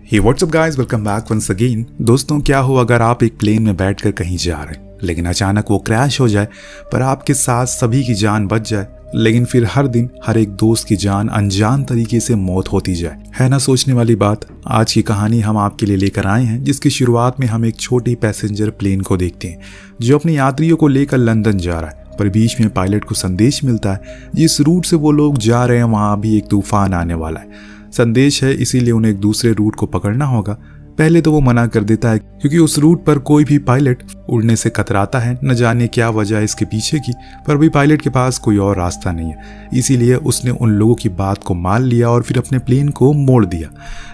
हे what's up guys, welcome back once again. दोस्तों, क्या हो अगर आप एक प्लेन में बैठकर कहीं जा रहे हैं लेकिन अचानक वो क्रैश हो जाए पर आपके साथ सभी की जान बच जाए, लेकिन फिर हर दिन हर एक दोस्त की जान अनजान तरीके से मौत होती जाए। है ना सोचने वाली बात। आज की कहानी हम आपके लिए लेकर आए हैं, जिसकी शुरुआत में हम एक छोटी पैसेंजर प्लेन को देखते हैं जो अपने यात्रियों को लेकर लंदन जा रहा है। पर बीच में पायलट को संदेश मिलता है जिस रूट से वो लोग जा रहे हैं वहां भी एक तूफान आने वाला है। संदेश है, इसीलिए उन्हें एक दूसरे रूट को पकड़ना होगा। पहले तो वो मना कर देता है क्योंकि उस रूट पर कोई भी पायलट उड़ने से कतराता है। न जाने क्या वजह इसके पीछे की, पर भी पायलट के पास कोई और रास्ता नहीं है। इसीलिए उसने उन लोगों की बात को मान लिया और फिर अपने प्लेन को मोड़ दिया।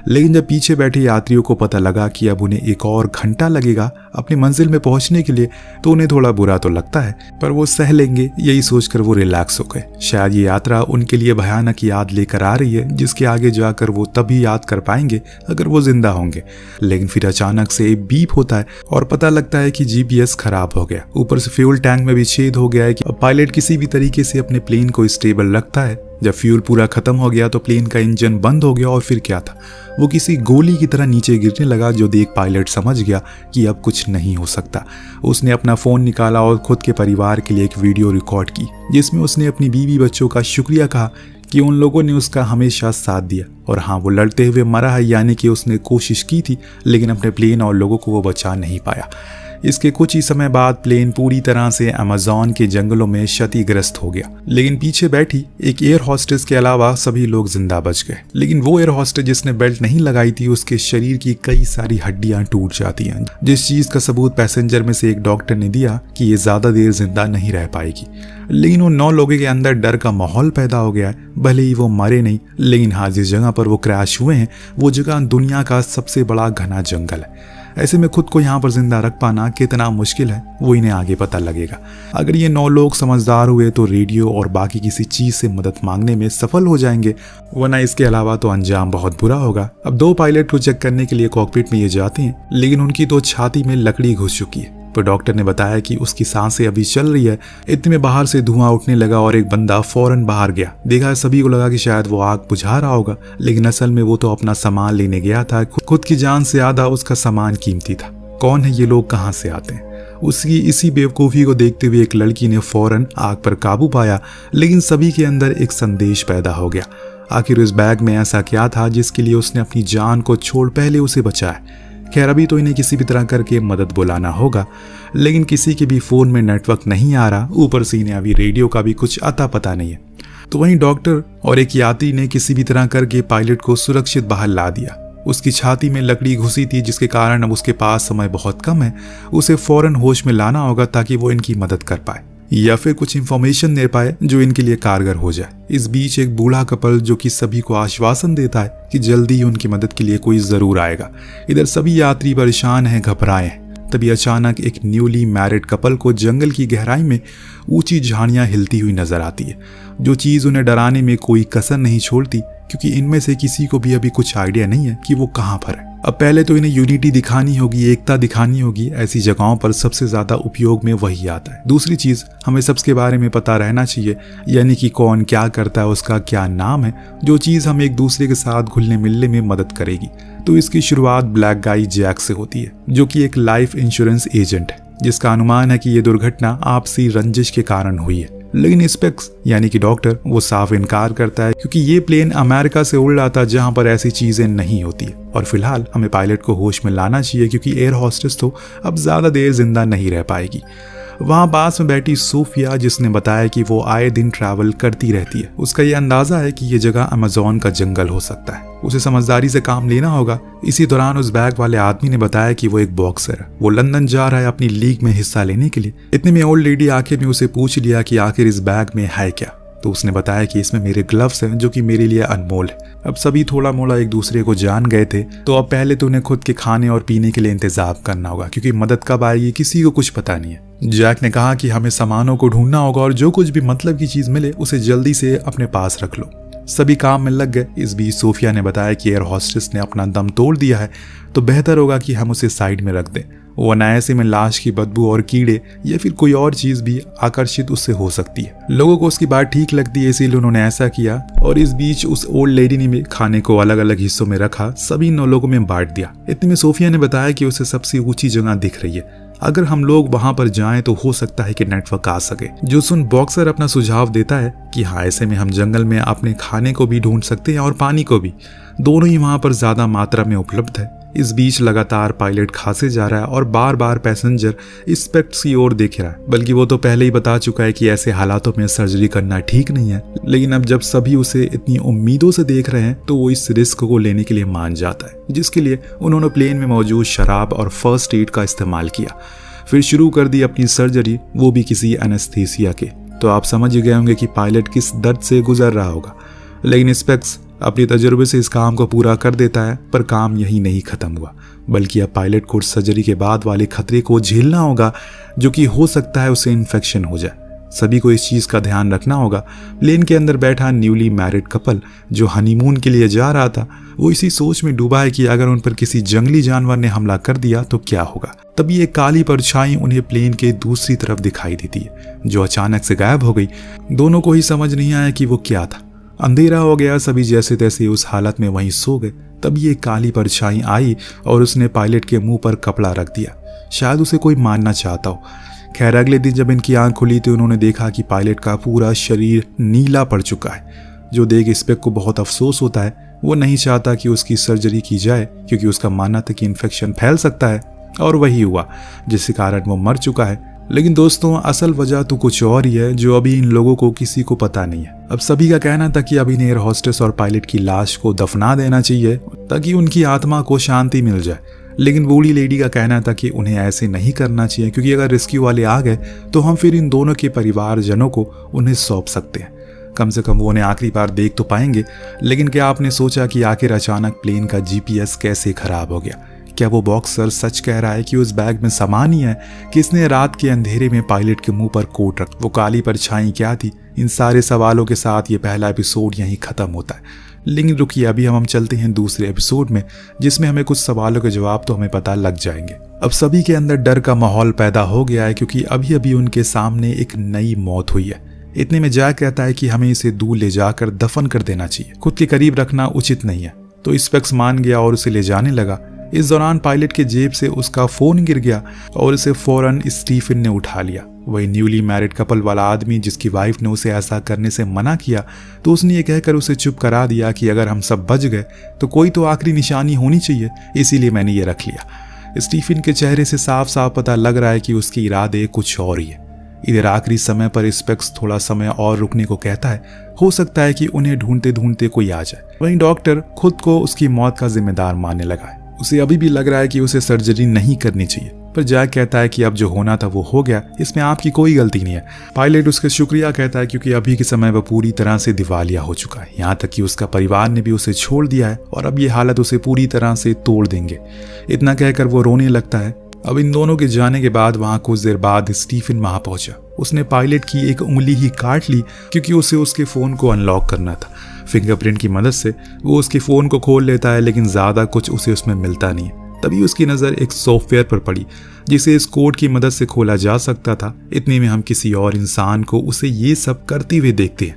लेकिन जब पीछे बैठे यात्रियों को पता लगा कि अब उन्हें एक और घंटा लगेगा अपनी मंजिल में पहुंचने के लिए, तो उन्हें थोड़ा बुरा तो लगता है, पर वो सह लेंगे। यही सोचकर वो रिलैक्स हो गए। शायद ये यात्रा उनके लिए भयानक याद लेकर आ रही है, जिसके आगे जाकर वो तभी याद कर पाएंगे अगर वो जिंदा होंगे। लेकिन फिर अचानक से एक बीप होता है और पता लगता है कि जीपीएस खराब हो गया। ऊपर से फ्यूल टैंक में भी छेद हो गया है कि अब पायलट किसी भी तरीके से अपने प्लेन को स्टेबल रखता है। जब फ्यूल पूरा खत्म हो गया तो प्लेन का इंजन बंद हो गया और फिर क्या था, वो किसी गोली की तरह नीचे गिरने लगा, जो देख पायलट समझ गया कि अब कुछ नहीं हो सकता। उसने अपना फोन निकाला और खुद के परिवार के लिए एक वीडियो रिकॉर्ड की, जिसमें उसने अपनी बीवी बच्चों का शुक्रिया कहा कि उन लोगों ने उसका हमेशा साथ दिया। और हाँ, वो लड़ते हुए मरा है, यानी कि उसने कोशिश की थी लेकिन अपने प्लेन और लोगों को वो बचा नहीं पाया। इसके कुछ ही समय बाद प्लेन पूरी तरह से अमेज़न के जंगलों में क्षतिग्रस्त हो गया, लेकिन पीछे बैठी एक एयर होस्टेस के अलावा सभी लोग जिंदा बच गए। लेकिन वो एयर होस्टेस जिसने बेल्ट नहीं लगाई थी, उसके शरीर की कई सारी हड्डियां टूट जाती हैं, जिस चीज का सबूत पैसेंजर में से एक डॉक्टर ने दिया कि ये ज्यादा देर जिंदा नहीं रह पाएगी। लेकिन उन 9 लोगों के अंदर डर का माहौल पैदा हो गया है। भले ही वो मरे नहीं, लेकिन हाँ, जिस जगह पर वो क्रैश हुए हैं वो जगह दुनिया का सबसे बड़ा घना जंगल है। ऐसे में खुद को यहाँ पर जिंदा रख पाना कितना मुश्किल है वो इन्हें आगे पता लगेगा। अगर ये 9 लोग समझदार हुए तो रेडियो और बाकी किसी चीज से मदद मांगने में सफल हो जाएंगे, वरना इसके अलावा तो अंजाम बहुत बुरा होगा। अब 2 पायलट को चेक करने के लिए कॉकपिट में ये जाते हैं, लेकिन उनकी तो छाती में लकड़ी घुस चुकी है। पर डॉक्टर ने बताया कि उसकी सांसें अभी चल रही है। इतने में बाहर से धुआं उठने लगा और एक बंदा फौरन बाहर गया। देखा, सभी को लगा कि शायद वो आग बुझा रहा होगा, लेकिन असल में वो तो अपना सामान लेने गया था। खुद की जान से ज्यादा उसका सामान कीमती था। कौन है ये लोग, कहाँ से आते हैं? उसकी इसी बेवकूफ़ी को देखते हुए एक लड़की ने फौरन आग पर काबू पाया, लेकिन सभी के अंदर एक संदेश पैदा हो गया। आखिर उस बैग में ऐसा क्या था जिसके लिए उसने अपनी जान को छोड़ पहले उसे बचाया? खैर, अभी तो इन्हें किसी भी तरह करके मदद बुलाना होगा, लेकिन किसी के भी फोन में नेटवर्क नहीं आ रहा। ऊपर से इन्हें अभी रेडियो का भी कुछ अता पता नहीं है। तो वहीं डॉक्टर और एक यात्री ने किसी भी तरह करके पायलट को सुरक्षित बाहर ला दिया। उसकी छाती में लकड़ी घुसी थी, जिसके कारण अब उसके पास समय बहुत कम है। उसे फौरन होश में लाना होगा ताकि वो इनकी मदद कर पाए या फिर कुछ इंफॉर्मेशन दे पाए जो इनके लिए कारगर हो जाए। इस बीच एक बूढ़ा कपल जो कि सभी को आश्वासन देता है कि जल्दी ही उनकी मदद के लिए कोई जरूर आएगा। इधर सभी यात्री परेशान हैं, घबराए हैं। तभी अचानक एक न्यूली मैरिड कपल को जंगल की गहराई में ऊंची झाड़ियां हिलती हुई नजर आती है, जो चीज उन्हें डराने में कोई कसर नहीं छोड़ती, क्योंकि इनमें से किसी को भी अभी कुछ आइडिया नहीं है कि वो कहाँ पर है। अब पहले तो इन्हें यूनिटी दिखानी होगी, एकता दिखानी होगी। ऐसी जगहों पर सबसे ज्यादा उपयोग में वही आता है। दूसरी चीज, हमें सबके बारे में पता रहना चाहिए, यानी कि कौन क्या करता है, उसका क्या नाम है, जो चीज हम एक दूसरे के साथ घुलने मिलने में मदद करेगी। तो इसकी शुरुआत ब्लैक गाई जैक से होती है, जो कि एक लाइफ इंश्योरेंस एजेंट है, जिसका अनुमान है कि ये दुर्घटना आपसी रंजिश के कारण हुई है। लेकिन स्पेक्स यानी कि डॉक्टर, वो साफ इनकार करता है, क्योंकि ये प्लेन अमेरिका से उड़ रहा था जहां पर ऐसी चीजें नहीं होती है। और फिलहाल हमें पायलट को होश में लाना चाहिए, क्योंकि एयर होस्टेस तो अब ज्यादा देर जिंदा नहीं रह पाएगी। वहां पास में बैठी सोफिया, जिसने बताया कि वो आए दिन ट्रैवल करती रहती है, उसका ये अंदाजा है कि ये जगह अमेज़न का जंगल हो सकता है। उसे समझदारी से काम लेना होगा। इसी दौरान उस बैग वाले आदमी ने बताया कि वो एक बॉक्सर है, वो लंदन जा रहा है अपनी लीग में हिस्सा लेने के लिए। इतने में ओल्ड लेडी आखिर में उसे पूछ लिया कि आखिर इस बैग में है क्या। तो उसने बताया कि इसमें मेरे ग्लव्स हैं, जो कि मेरे लिए अनमोल है। अब सभी थोड़ा मोड़ा एक दूसरे को जान गए थे, तो अब पहले तो उन्हें खुद के खाने और पीने के लिए इंतजाम करना होगा, क्योंकि मदद कब आएगी किसी को कुछ पता नहीं है। जैक ने कहा कि हमें सामानों को ढूंढना होगा और जो कुछ भी मतलब की चीज मिले उसे जल्दी से अपने पास रख लो। सभी काम में लग गए। इस बीच सोफिया ने बताया कि एयर होस्टेस ने अपना दम तोड़ दिया है, तो बेहतर होगा कि हम उसे साइड में रख दें, वरना ऐसे में लाश की बदबू और कीड़े या फिर कोई और चीज भी आकर्षित उससे हो सकती है। लोगों को उसकी बात ठीक लगती है, इसीलिए उन्होंने ऐसा किया। और इस बीच उस ओल्ड लेडी ने भी खाने को अलग अलग हिस्सों में रखा, सभी 9 लोगों में बांट दिया। इतने में सोफिया ने बताया कि उसे सबसे ऊंची जगह दिख रही है, अगर हम लोग वहां पर जाएं तो हो सकता है कि नेटवर्क आ सके। जो सुन बॉक्सर अपना सुझाव देता है कि हाँ, ऐसे में हम जंगल में अपने खाने को भी ढूंढ सकते हैं और पानी को भी, दोनों ही वहां पर ज्यादा मात्रा में उपलब्ध है। इस बीच लगातार पायलट खांसे जा रहा है और बार बार पैसेंजर स्पेक्ट्स की ओर देख रहा है, बल्कि वो तो पहले ही बता चुका है कि ऐसे हालातों में सर्जरी करना ठीक नहीं है। लेकिन अब जब सभी उसे इतनी उम्मीदों से देख रहे हैं तो वो इस रिस्क को लेने के लिए मान जाता है, जिसके लिए उन्होंने प्लेन में मौजूद शराब और फर्स्ट एड का इस्तेमाल किया। फिर शुरू कर दी अपनी सर्जरी, वो भी किसी एनेस्थीसिया के। तो आप समझ गए होंगे कि पायलट किस दर्द से गुजर रहा होगा। लेकिन स्पेक्स अपने तजुर्बे से इस काम को पूरा कर देता है, पर काम यही नहीं खत्म हुआ, बल्कि अब पायलट को सर्जरी के बाद वाले खतरे को झेलना होगा, जो कि हो सकता है उसे इन्फेक्शन हो जाए। सभी को इस चीज का ध्यान रखना होगा। प्लेन के अंदर बैठा न्यूली मैरिड कपल जो हनीमून के लिए जा रहा था, वो इसी सोच में डूबा है कि अगर उन पर किसी जंगली जानवर ने हमला कर दिया तो क्या होगा। तभी एक काली परछाई उन्हें प्लेन के दूसरी तरफ दिखाई देती है, जो अचानक से गायब हो गई। दोनों को ही समझ नहीं आया कि वो क्या था। अंधेरा हो गया, सभी जैसे तैसे उस हालत में वहीं सो गए। तभी एक काली परछाई आई और उसने पायलट के मुंह पर कपड़ा रख दिया, शायद उसे कोई मारना चाहता हो। खैर, अगले दिन जब इनकी आंख खुली तो उन्होंने देखा कि पायलट का पूरा शरीर नीला पड़ चुका है, जो देख स्पेक को बहुत अफसोस होता है। वो नहीं चाहता कि उसकी सर्जरी की जाए, क्योंकि उसका मानना था कि इन्फेक्शन फैल सकता है, और वही हुआ, जिसके कारण वो मर चुका है। लेकिन दोस्तों, असल वजह तो कुछ और ही है, जो अभी इन लोगों को किसी को पता नहीं है। अब सभी का कहना था कि अभी एयर होस्टेस और पायलट की लाश को दफना देना चाहिए ताकि उनकी आत्मा को शांति मिल जाए। लेकिन बूढ़ी लेडी का कहना था कि उन्हें ऐसे नहीं करना चाहिए, क्योंकि अगर रेस्क्यू वाले आ गए तो हम फिर इन दोनों के परिवारजनों को उन्हें सौंप सकते हैं। कम से कम वो उन्हें आखिरी बार देख तो पाएंगे। लेकिन क्या आपने सोचा कि आखिर अचानक प्लेन का GPS कैसे खराब हो गया? क्या वो बॉक्सर सच कह रहा है कि उस बैग में सामान ही है? किसने रात के अंधेरे में पायलट के मुंह पर कोट रख? वो काली परछाई क्या थी? इन सारे सवालों के साथ ये पहला एपिसोड यहीं खत्म होता है। लेकिन रुकिए, अभी हम चलते हैं दूसरे एपिसोड में, जिसमें हमें कुछ सवालों के जवाब तो हमें पता लग जाएंगे। अब सभी के अंदर डर का माहौल पैदा हो गया है, क्योंकि अभी अभी उनके सामने एक नई मौत हुई है। इतने में जैक कहता है कि हमें इसे दूर ले जाकर दफन कर देना चाहिए, खुद के करीब रखना उचित नहीं है। तो स्पेक्स मान गया और उसे ले जाने लगा। इस दौरान पायलट के जेब से उसका फोन गिर गया और उसे फौरन स्टीफन ने उठा लिया। वही न्यूली मैरिड कपल वाला आदमी जिसकी वाइफ ने उसे ऐसा करने से मना किया, तो उसने ये कहकर उसे चुप करा दिया कि अगर हम सब बच गए तो कोई तो आखिरी निशानी होनी चाहिए, इसीलिए मैंने ये रख लिया। स्टीफन के चेहरे से साफ साफ पता लग रहा है कि उसके इरादे कुछ और ही है। इधर आखिरी समय पर स्पेक्स थोड़ा समय और रुकने को कहता है, हो सकता है कि उन्हें ढूंढते ढूंढते कोई आ जाए। वहीं डॉक्टर खुद को उसकी मौत का जिम्मेदार मानने लगा है। उसे अभी भी लग रहा है कि उसे सर्जरी नहीं करनी चाहिए, पर जैक कहता है कि अब जो होना था वो हो गया, इसमें आपकी कोई गलती नहीं है। पायलट उसका शुक्रिया कहता है, क्योंकि अभी के समय वह पूरी तरह से दिवालिया हो चुका है। यहाँ तक कि उसका परिवार ने भी उसे छोड़ दिया है और अब ये हालत उसे पूरी तरह से तोड़ देंगे। इतना कहकर वो रोने लगता है। अब इन दोनों के जाने के बाद वहां कुछ देर बाद स्टीफन वहां पहुंचा। उसने पायलट की एक उंगली ही काट ली, क्योंकि उसे उसके फोन को अनलॉक करना था। फिंगरप्रिंट की मदद से वो उसके फोन को खोल लेता है, लेकिन ज्यादा कुछ उसे उसमें मिलता नहीं है। तभी उसकी नजर एक सॉफ्टवेयर पर पड़ी, जिसे इस कोड की मदद से खोला जा सकता था। इतने में हम किसी और इंसान को उसे ये सब करते हुए देखते हैं,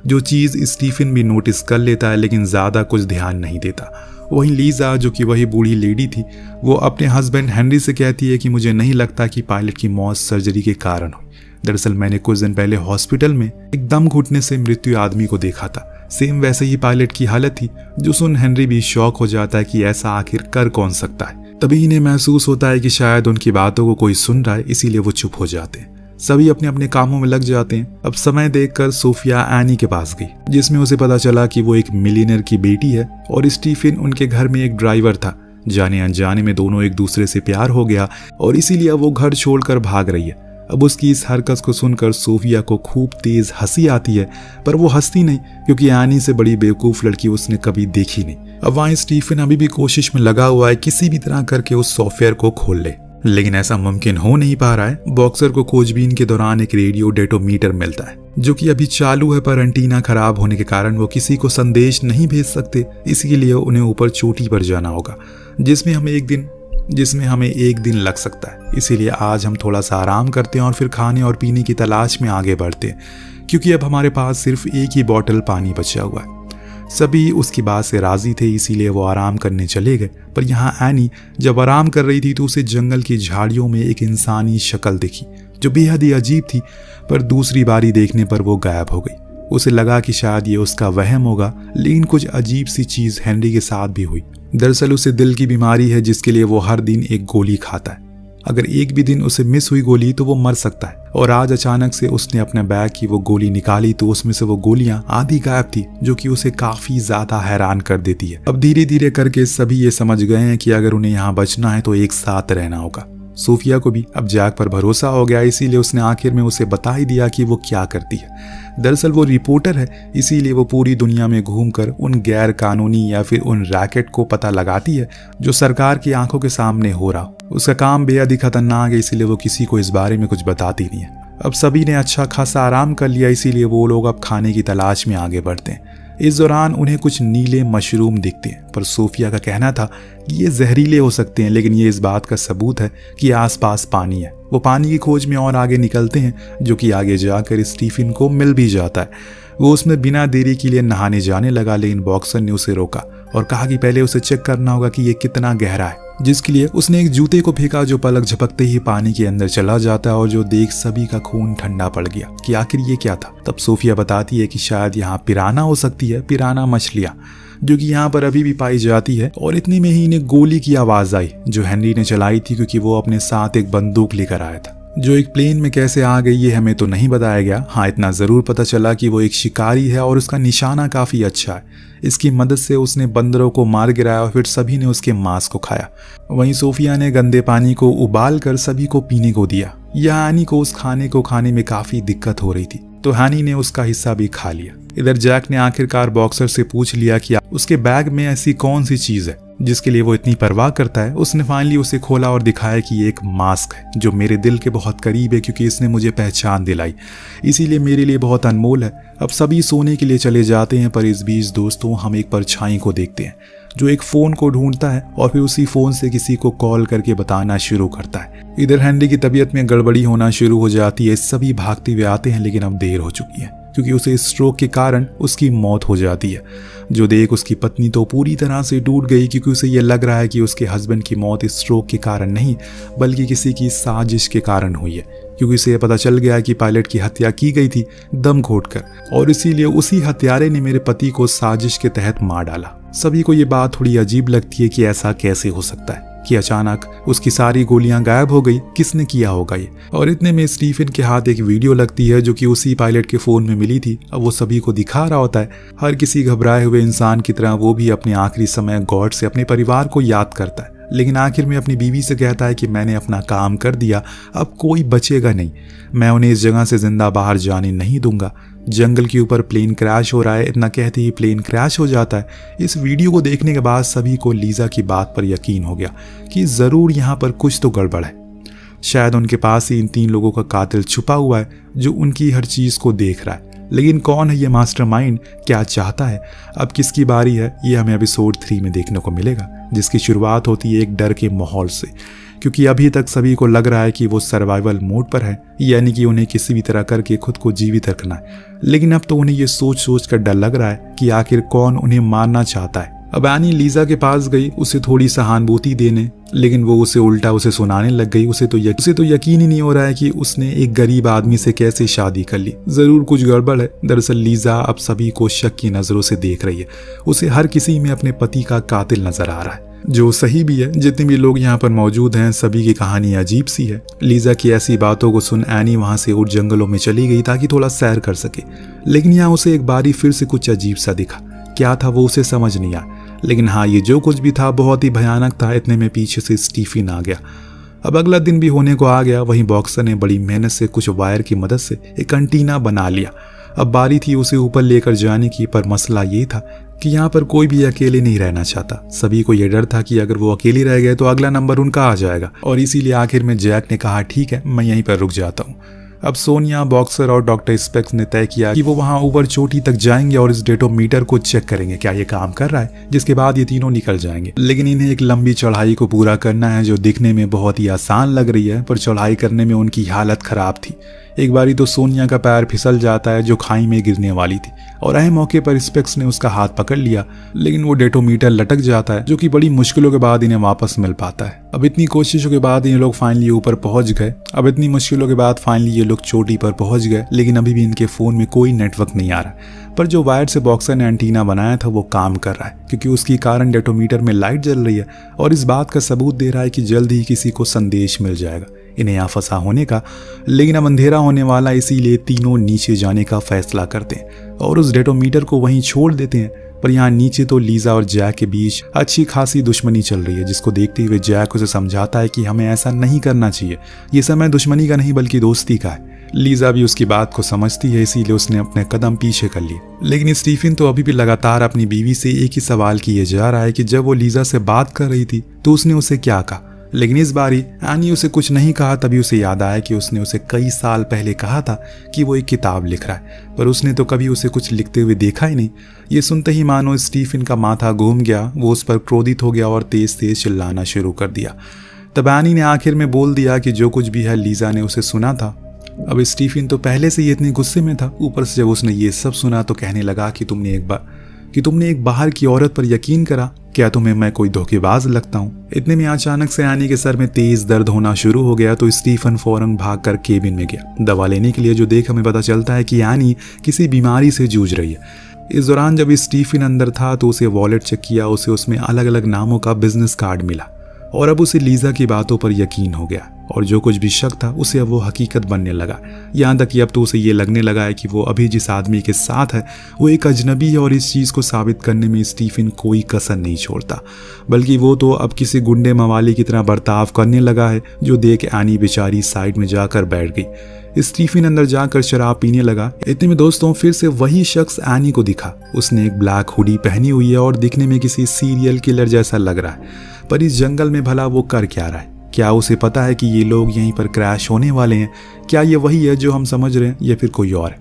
जो चीज स्टीफन भी नोटिस कर लेता है, लेकिन ज्यादा कुछ ध्यान नहीं देता। वहीं लीजा, जो कि वही बूढ़ी लेडी थी, वो अपने हस्बैंड हेनरी से कहती है कि मुझे नहीं लगता कि पायलट की मौत सर्जरी के कारण हुई। दरअसल मैंने कुछ दिन पहले हॉस्पिटल में एक दम घुटने से मृत्यु आदमी को देखा था। सेम वैसे ही पायलट की हालत थी, जो सुन हेनरी भी शॉक हो जाता है कि ऐसा आखिर कर कौन सकता है। तभी इन्हें महसूस होता है कि शायद उनकी बातों को कोई सुन रहा है, इसीलिए वो चुप हो जाते हैं। सभी अपने अपने कामों में लग जाते हैं। अब समय देखकर सोफिया एनी के पास गई, जिसमें उसे पता चला कि वो एक मिलियनर की बेटी है और स्टीफन उनके घर में एक ड्राइवर था। जाने अनजाने में दोनों एक दूसरे से प्यार हो गया और इसीलिए वो घर छोड़कर भाग रही है। अब उसकी इस हरकत को सुनकर सोफिया को खूब तेज हंसी आती है, पर वो हंसती नहीं, क्योंकि एनी से बड़ी बेवकूफ लड़की उसने कभी देखी नहीं। अब वहाँ स्टीफन अभी भी कोशिश में लगा हुआ है किसी भी तरह करके उस सॉफ्टवेयर को खोल ले। लेकिन ऐसा मुमकिन हो नहीं पा रहा है। बॉक्सर को खोजबीन के दौरान एक रेडियो डेटोमीटर मिलता है जो कि अभी चालू है, पर एंटीना खराब होने के कारण वो किसी को संदेश नहीं भेज सकते। इसीलिए उन्हें ऊपर चोटी पर जाना होगा जिसमें हमें एक दिन लग सकता है। इसीलिए आज हम थोड़ा सा आराम करते हैं और फिर खाने और पीने की तलाश में आगे बढ़ते हैं, क्योंकि अब हमारे पास सिर्फ एक ही बॉटल पानी बचा हुआ है। सभी उसकी बात से राजी थे, इसीलिए वो आराम करने चले गए। पर यहाँ एनी जब आराम कर रही थी तो उसे जंगल की झाड़ियों में एक इंसानी शक्ल दिखी जो बेहद ही अजीब थी। पर दूसरी बारी देखने पर वो गायब हो गई। उसे लगा कि शायद ये उसका वहम होगा, लेकिन कुछ अजीब सी चीज हेनरी के साथ भी हुई। दरअसल उसे दिल की बीमारी है जिसके लिए वो हर दिन एक गोली खाता है। अगर एक भी दिन उसे मिस हुई गोली तो वो मर सकता है। और आज अचानक से उसने अपने बैग की वो गोली निकाली तो उसमें से वो गोलियां आधी गायब थी, जो कि उसे काफी ज्यादा हैरान कर देती है। अब धीरे धीरे करके सभी ये समझ गए हैं कि अगर उन्हें यहाँ बचना है तो एक साथ रहना होगा। सोफिया को भी अब जैक पर भरोसा हो गया, इसीलिए उसने आखिर में उसे बता ही दिया कि वो क्या करती है। दरअसल वो रिपोर्टर है, इसीलिए वो पूरी दुनिया में घूमकर उन गैर कानूनी या फिर उन रैकेट को पता लगाती है जो सरकार की आंखों के सामने हो रहा। उसका काम बेहद ही खतरनाक है, इसीलिए वो किसी को इस बारे में कुछ बताती नहीं है। अब सभी ने अच्छा खासा आराम कर लिया, इसीलिए वो लोग अब खाने की तलाश में आगे बढ़ते हैं। इस दौरान उन्हें कुछ नीले मशरूम दिखते हैं, पर सोफिया का कहना था कि ये जहरीले हो सकते हैं, लेकिन ये इस बात का सबूत है कि आसपास पानी है। वो पानी की खोज में और आगे निकलते हैं, जो कि आगे जाकर स्टीफन को मिल भी जाता है। वो उसमें बिना देरी के लिए नहाने जाने लगा, लेकिन बॉक्सर ने उसे रोका और कहा कि पहले उसे चेक करना होगा कि ये कितना गहरा है, जिसके लिए उसने एक जूते को फेंका जो पलक झपकते ही पानी के अंदर चला जाता है और जो देख सभी का खून ठंडा पड़ गया कि आखिर ये क्या था। तब सोफिया बताती है कि शायद यहाँ पिराना हो सकती है, पिराना मछलियाँ, जो कि यहाँ पर अभी भी पाई जाती है। और इतने में ही इन्हें गोली की आवाज आई जो हेनरी ने चलाई थी, क्योंकि वो अपने साथ एक बंदूक लेकर आया था, जो एक प्लेन में कैसे आ गई ये हमें तो नहीं बताया गया। हाँ, इतना जरूर पता चला कि वो एक शिकारी है और उसका निशाना काफी अच्छा है। इसकी मदद से उसने बंदरों को मार गिराया और फिर सभी ने उसके मांस को खाया। वहीं सोफिया ने गंदे पानी को उबाल कर सभी को पीने को दिया। यह एनी को उस खाने को खाने में काफी दिक्कत हो रही थी, तो एनी ने उसका हिस्सा भी खा लिया। इधर जैक ने आखिरकार बॉक्सर से पूछ लिया कि उसके बैग में ऐसी कौन सी चीज है जिसके लिए वो इतनी परवाह करता है। उसने फाइनली उसे खोला और दिखाया कि ये एक मास्क है जो मेरे दिल के बहुत करीब है, क्योंकि इसने मुझे पहचान दिलाई, इसीलिए मेरे लिए बहुत अनमोल है। अब सभी सोने के लिए चले जाते हैं, पर इस बीच दोस्तों हम एक परछाई को देखते हैं जो एक फोन को ढूंढता है और फिर उसी फोन से किसी को कॉल करके बताना शुरू करता है। इधर हेनरी की तबीयत में गड़बड़ी होना शुरू हो जाती है। सभी भागते हुए आते हैं, लेकिन अब देर हो चुकी है, क्योंकि उसे स्ट्रोक के कारण उसकी मौत हो जाती है। जो देख उसकी पत्नी तो पूरी तरह से टूट गई, क्योंकि उसे यह लग रहा है कि उसके हस्बैंड की मौत स्ट्रोक के कारण नहीं बल्कि किसी की साजिश के कारण हुई है, क्योंकि उसे पता चल गया कि पायलट की हत्या की गई थी दम घोटकर, और इसीलिए उसी हत्यारे ने मेरे पति को साजिश के तहत मार डाला। सभी को ये बात थोड़ी अजीब लगती है कि ऐसा कैसे हो सकता है कि अचानक उसकी सारी गोलियां गायब हो गई, किसने किया होगा ये। और इतने में स्टीफन के हाथ एक वीडियो लगती है जो कि उसी पायलट के फोन में मिली थी। अब वो सभी को दिखा रहा होता है। हर किसी घबराए हुए इंसान की तरह वो भी अपने आखिरी समय गॉड से अपने परिवार को याद करता है, लेकिन आखिर में अपनी बीवी से कहता है कि मैंने अपना काम कर दिया, अब कोई बचेगा नहीं, मैं उन्हें इस जगह से जिंदा बाहर जाने नहीं दूंगा। जंगल के ऊपर प्लेन क्रैश हो रहा है, इतना कहते ही प्लेन क्रैश हो जाता है। इस वीडियो को देखने के बाद सभी को लीजा की बात पर यकीन हो गया कि जरूर यहाँ पर कुछ तो गड़बड़ है। शायद उनके पास ही इन 3 लोगों का कातिल छुपा हुआ है जो उनकी हर चीज को देख रहा है। लेकिन कौन है ये मास्टरमाइंड, क्या चाहता है, अब किसकी बारी है, ये हमें एपिसोड 3 में देखने को मिलेगा, जिसकी शुरुआत होती है एक डर के माहौल से, क्योंकि अभी तक सभी को लग रहा है कि वो सर्वाइवल मोड पर है, यानी कि उन्हें किसी भी तरह करके खुद को जीवित रखना है। लेकिन अब तो उन्हें ये सोच सोच कर डर लग रहा है कि आखिर कौन उन्हें मारना चाहता है। अब एनी लीजा के पास गई उसे थोड़ी सहानुभूति देने, लेकिन वो उसे उल्टा उसे सुनाने लग गई। उसे तो यकीन ही नहीं हो रहा है कि उसने एक गरीब आदमी से कैसे शादी कर ली, जरूर कुछ गड़बड़ है। दरअसल लीजा अब सभी को शक की नजरों से देख रही है। उसे हर किसी में अपने पति का कातिल नजर आ रहा है, जो सही भी है। जितने भी लोग यहाँ पर मौजूद हैं सभी की कहानी अजीब सी है। लीजा की ऐसी बातों को सुन एनी वहां से उठ जंगलों में चली गई ताकि थोड़ा सैर कर सके, लेकिन यहाँ उसे एक बारी फिर से कुछ अजीब सा दिखा। क्या था वो उसे समझ नहीं आया, लेकिन हाँ ये जो कुछ भी था बहुत ही भयानक था। इतने में पीछे से स्टीफन आ गया। अब अगला दिन भी होने को आ गया। वहीं बॉक्सर ने बड़ी मेहनत से कुछ वायर की मदद से एक एंटीना बना लिया। अब बारी थी उसे ऊपर लेकर जाने की, पर मसला ये था कि यहाँ पर कोई भी अकेले नहीं रहना चाहता। सभी को यह डर था कि अगर वो अकेले रह गए तो अगला नंबर उनका आ जाएगा, और इसीलिए आखिर में जैक ने कहा ठीक है, मैं यहीं पर रुक जाता हूँ। अब सोनिया, बॉक्सर और डॉक्टर स्पेक्स ने तय किया कि वो वहां ऊपर चोटी तक जाएंगे और इस डेटोमीटर को चेक करेंगे क्या ये काम कर रहा है, जिसके बाद ये तीनों निकल जाएंगे। लेकिन इन्हें एक लंबी चढ़ाई को पूरा करना है जो दिखने में बहुत ही आसान लग रही है, पर चढ़ाई करने में उनकी हालत खराब थी। एक बारी तो सोनिया का पैर फिसल जाता है जो खाई में गिरने वाली थी, और अहम मौके पर स्पेक्स ने उसका हाथ पकड़ लिया, लेकिन वो डेटोमीटर लटक जाता है, जो कि बड़ी मुश्किलों के बाद इन्हें वापस मिल पाता है। अब इतनी कोशिशों के बाद ये लोग फाइनली ऊपर पहुंच गए। अब इतनी मुश्किलों के बाद फाइनली ये लोग चोटी पर पहुंच गए, लेकिन अभी भी इनके फोन में कोई नेटवर्क नहीं आ रहा। पर जो वायर से बॉक्सर ने एंटीना बनाया था वो काम कर रहा है, क्योंकि उसकी कारण डेटोमीटर में लाइट जल रही है, और इस बात का सबूत दे रहा है कि जल्द ही किसी को संदेश मिल जाएगा इन्हें यहाँ फंसा होने का। लेकिन अब अंधेरा होने वाला, इसीलिए तीनों नीचे जाने का फैसला करते हैं और उस डेटोमीटर को वहीं छोड़ देते हैं। पर यहाँ नीचे तो लीजा और जैक के बीच अच्छी खासी दुश्मनी चल रही है, जिसको देखते हुए जैक उसे समझाता है कि हमें ऐसा नहीं करना चाहिए, ये समय दुश्मनी का नहीं बल्कि दोस्ती का है। लीजा भी उसकी बात को समझती है, इसीलिए उसने अपने कदम पीछे कर लिए। लेकिन स्टीफन तो अभी भी लगातार अपनी बीवी से एक ही सवाल किए जा रहा है कि जब वो लीजा से बात कर रही थी तो उसने उसे क्या कहा। लेकिन इस बारी एनी उसे कुछ नहीं कहा। तभी उसे याद आया कि उसने उसे कई साल पहले कहा था कि वो एक किताब लिख रहा है, पर उसने तो कभी उसे कुछ लिखते हुए देखा ही नहीं। ये सुनते ही मानो स्टीफन का माथा घूम गया, वो उस पर क्रोधित हो गया और तेज तेज चिल्लाना शुरू कर दिया। तब एनी ने आखिर में बोल दिया कि जो कुछ भी है लीजा ने उसे सुना था। अब स्टीफन तो पहले से ही इतने गुस्से में था, ऊपर से जब उसने ये सब सुना तो कहने लगा कि तुमने एक बाहर की औरत पर यकीन करा, क्या तुम्हें मैं कोई धोखेबाज लगता हूँ। इतने में अचानक से एनी के सर में तेज दर्द होना शुरू हो गया, तो स्टीफन फौरन भागकर केबिन में गया दवा लेने के लिए, जो देख हमें पता चलता है कि एनी किसी बीमारी से जूझ रही है। इस दौरान जब स्टीफन अंदर था तो उसे वॉलेट चेक किया, उसे उसमें अलग अलग नामों का बिजनेस कार्ड मिला, और अब उसे लीजा की बातों पर यकीन हो गया, और जो कुछ भी शक था उसे अब वो हकीकत बनने लगा। यहाँ तक कि अब तो उसे ये लगने लगा है कि वो अभी जिस आदमी के साथ है वो एक अजनबी है, और इस चीज़ को साबित करने में स्टीफन कोई कसर नहीं छोड़ता, बल्कि वो तो अब किसी गुंडे मवाली की तरह बर्ताव करने लगा है, जो देख एनी बेचारी साइड में जाकर बैठ गई। स्टीफन अंदर जाकर शराब पीने लगा। इतने में दोस्तों फिर से वही शख्स एनी को दिखा। उसने एक ब्लैक हुडी पहनी हुई है और दिखने में किसी सीरियल किलर जैसा लग रहा है, पर इस जंगल में भला वो कर क्या रहा है? क्या उसे पता है कि ये लोग यहीं पर क्रैश होने वाले हैं? क्या ये वही है जो हम समझ रहे हैं या फिर कोई और है?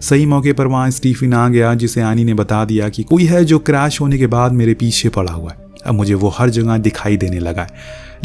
सही मौके पर वहाँ स्टीफन आ गया, जिसे एनी ने बता दिया कि कोई है जो क्रैश होने के बाद मेरे पीछे पड़ा हुआ है, अब मुझे वो हर जगह दिखाई देने लगा है।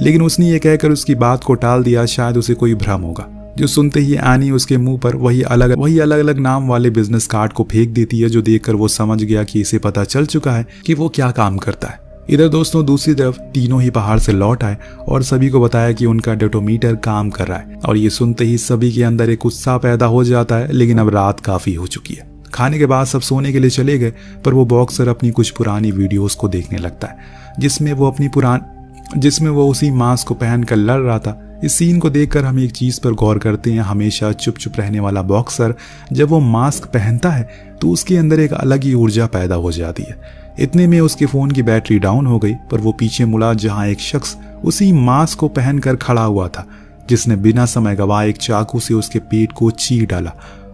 लेकिन उसने ये कहकर उसकी बात को टाल दिया, शायद उसे कोई भ्रम होगा। जो सुनते ही एनी उसके मुंह पर वही अलग अलग नाम वाले बिजनेस कार्ड को फेंक देती है, जो देखकर वो समझ गया कि इसे पता चल चुका है कि वो क्या काम करता है। इधर दोस्तों दूसरी तरफ तीनों ही पहाड़ से लौट आए और सभी को बताया कि उनका डेटोमीटर काम कर रहा है, और ये सुनते ही सभी के अंदर एक उत्साह पैदा हो जाता है। लेकिन अब रात काफी हो चुकी है। खाने के बाद सब सोने के लिए चले गए, पर वो बॉक्सर अपनी कुछ पुरानी वीडियोस को देखने लगता है, जिसमें वो उसी मास्क को पहनकर लड़ रहा था। इस सीन को देखकर हम एक चीज पर गौर करते हैं, हमेशा चुप चुप रहने वाला बॉक्सर जब वो मास्क पहनता है तो उसके अंदर एक अलग ही ऊर्जा पैदा हो जाती है। इतने में उसके फोन की बैटरी डाउन हो गई, पर वो पीछे मुड़ा जहां एक शख्स उसी मास्क को पहनकर खड़ा हुआ था, जिसने बिना समय गवाए एक चाकू से उसके पेट को चीर डाला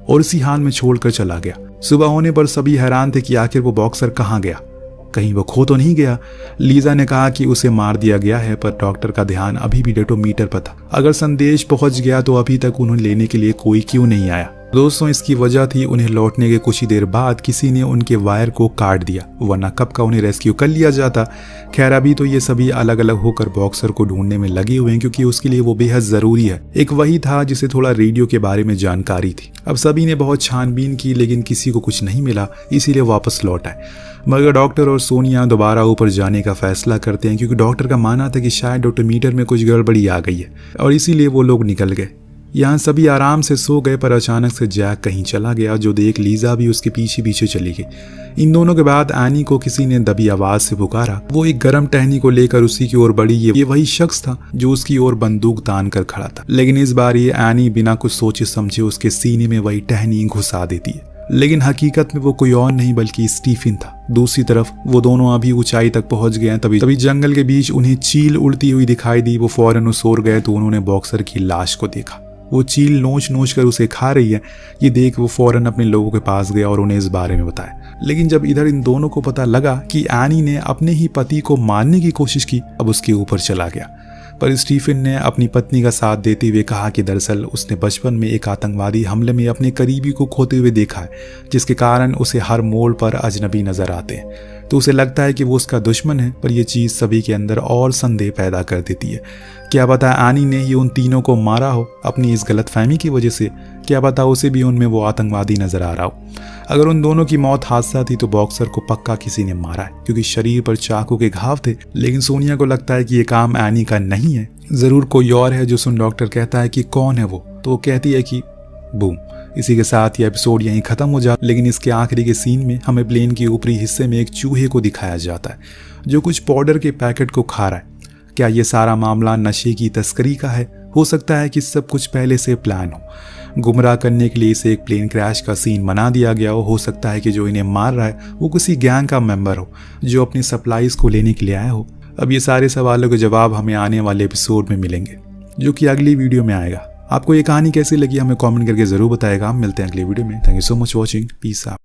और उसी हाल में छोड़कर चला गया। सुबह होने पर सभी हैरान थे कि आखिर वो बॉक्सर कहाँ गया, कहीं वो खो तो नहीं गया। लीजा ने कहा कि उसे मार दिया गया है, पर डॉक्टर का ध्यान अभी भी डेटोमीटर पर था। अगर संदेश पहुंच गया तो अभी तक उन्हें लेने के लिए कोई क्यों नहीं आया? दोस्तों इसकी वजह थी उन्हें लौटने के कुछ ही देर बाद किसी ने उनके वायर को काट दिया, वरना कब का उन्हें रेस्क्यू कर लिया जाता। खैर अभी तो ये सभी अलग अलग होकर बॉक्सर को ढूंढने में लगे हुए हैं, क्योंकि उसके लिए वो बेहद जरूरी है। एक वही था जिसे थोड़ा रेडियो के बारे में जानकारी थी। अब सभी ने बहुत छानबीन की, लेकिन किसी को कुछ नहीं मिला, इसीलिए वापस लौट आए। मगर डॉक्टर और सोनिया दोबारा ऊपर जाने का फैसला करते हैं, क्योंकि डॉक्टर का मानना था कि शायद डेटोमीटर में कुछ गड़बड़ी आ गई है, और इसीलिए वो लोग निकल गए। यहाँ सभी आराम से सो गए, पर अचानक से जैक कहीं चला गया, जो देख लीजा भी उसके पीछे पीछे चली गई। इन दोनों के बाद एनी को किसी ने दबी आवाज से पुकारा। वो एक गर्म टहनी को लेकर उसी की ओर बढ़ी। ये वही शख्स था जो उसकी ओर बंदूक तान कर खड़ा था, लेकिन इस बार ये एनी बिना कुछ सोचे समझे उसके सीने में वही टहनी घुसा देती है। लेकिन हकीकत में वो कोई और नहीं बल्कि स्टीफन था। दूसरी तरफ वो दोनों अभी ऊंचाई तक पहुंच गए। तभी जंगल के बीच उन्हें चील उड़ती हुई दिखाई दी। वो फौरन उस ओर गए तो उन्होंने बॉक्सर की लाश को देखा। वो चील नोच नोच कर उसे खा रही है। ये देख वो फौरन अपने लोगों के पास गया और उन्हें इस बारे में बताया। लेकिन जब इधर इन दोनों को पता लगा कि एनी ने अपने ही पति को मारने की कोशिश की, अब उसके ऊपर चला गया। पर स्टीफन ने अपनी पत्नी का साथ देते हुए कहा कि दरअसल उसने बचपन में एक आतंकवादी हमले में अपने करीबी को खोते हुए देखा है, जिसके कारण उसे हर मोड़ पर अजनबी नजर आते हैं। तो उसे लगता है कि वो उसका दुश्मन है, पर यह चीज़ सभी के अंदर और संदेह पैदा कर देती है। क्या पता एनी ने ही उन तीनों को मारा हो अपनी इस गलतफहमी की वजह से। क्या पता उसे भी उनमें वो आतंकवादी नजर आ रहा हो। अगर उन दोनों की मौत हादसा थी तो बॉक्सर को पक्का किसी ने मारा है, क्योंकि शरीर पर चाकू के घाव थे। लेकिन सोनिया को लगता है कि ये काम एनी का नहीं है, जरूर कोई और है। जो सुन डॉक्टर कहता है कि कौन है वो, तो वो कहती है कि बूम। इसी के साथ ये एपिसोड यहीं खत्म हो जाता। लेकिन इसके आखिरी के सीन में हमें प्लेन के ऊपरी हिस्से में एक चूहे को दिखाया जाता है जो कुछ पाउडर के पैकेट को खा रहा है। क्या ये सारा मामला नशे की तस्करी का है? हो सकता है कि सब कुछ पहले से प्लान हो। गुमराह करने के लिए इसे एक प्लेन क्रैश का सीन बना दिया गया हो सकता है कि जो इन्हें मार रहा है वो किसी गैंग का मेंबर हो जो अपनी सप्लाईज को लेने के लिए आया हो। अब ये सारे सवालों के जवाब हमें आने वाले एपिसोड में मिलेंगे, जो कि अगली वीडियो में आएगा। आपको ये कहानी कैसी लगी हमें कमेंट करके जरूर बताएगा। हम मिलते हैं अगली वीडियो में। Thank you so much watching. Peace out.